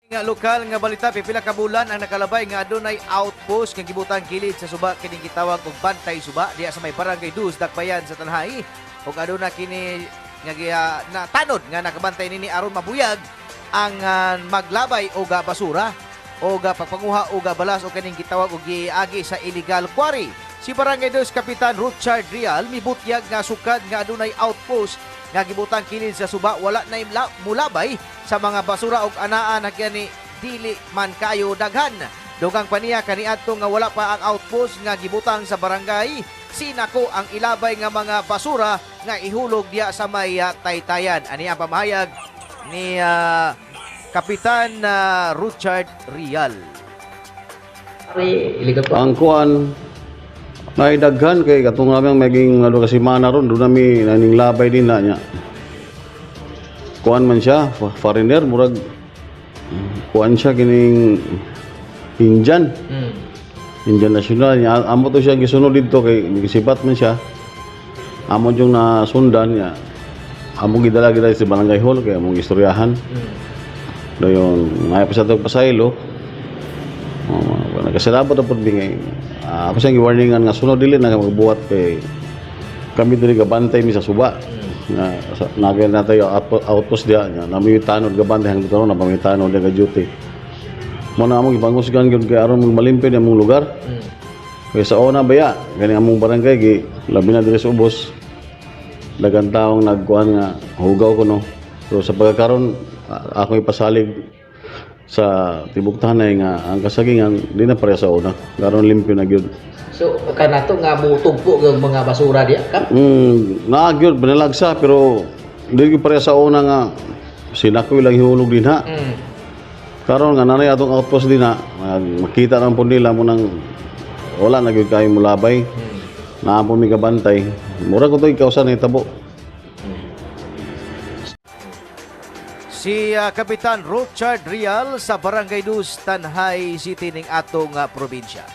Nga lokal nga balita, pipila ka bulan ang nakalabay nga adunay outpost nga gibutang kilid sa suba kining gitawag og bantay suba diya sa may barangay Dus Dakbayan sa Tanhay. Ug aduna kini nga natanod nga nakabantay nini aron mabuyag ang maglabay og basura o pagpanguha og balas o kaning gitawag og giagi sa illegal quarry. Si Barangay Dos Kapitan Richard Rial mibutyag nga sukad nga adunay outpost nga gibutang kilid sa suba wala na mulabay sa mga basura og anaan na kani dili man kayo daghan. Dugang paniya kaniadto nga wala pa ang outpost nga gibutang sa barangay, sinako ang ilabay nga mga basura nga ihulog diya sa may taytayan. Ani ang pamahayag ni Kapitan Richard Rial. Ang kuan may daghan kay katong namang maging kasi mana ron do nami naning labay din na nya. Kuan man siya, foreigner murag kuan siya kining Indian. Indian national niya. Amo to siya gisunod dito kay gisipat man siya. Amo jung nasundan niya. Amo gidala sa barangay hall kay among istoryahan. Dayon ngay pa sa tong pasaylo. Nagkasalamat po bingay. Ako siyang i-warningan nga sunod dili na magbuhat kay kami dili gabantay mi sa suba. Nagay na tayo outpost diya nga nami tanod gabantay hangtod karon na pamitanod nga duty. Mo na among ipangusgan gyud kay aron malimpid among lugar. Kay sa una baya gani among barangay gi labi na diri sa ubos. Daghang taong nagkuan nga hugaw ko no. So sa pagkakaron ako ipasalig sa tibok tanay nga ang kasagingan di na pareha sa una karon limpyo na gyud. So kanato nga mutugpo ng mga basura diya ka? Na gyud banalagsa pero di gyud pareha sa una nga sinakoy lang ihulog din ha. Karon nga nanay atong outpost din ha makita nang pud nila mo nang wala na gyud kay mulabay. Naapon mi kabantay mura ko to ikausan ni tabo. Si Kapitan Richard Rial sa Barangay Dus Tanhay City ning atong probinsya.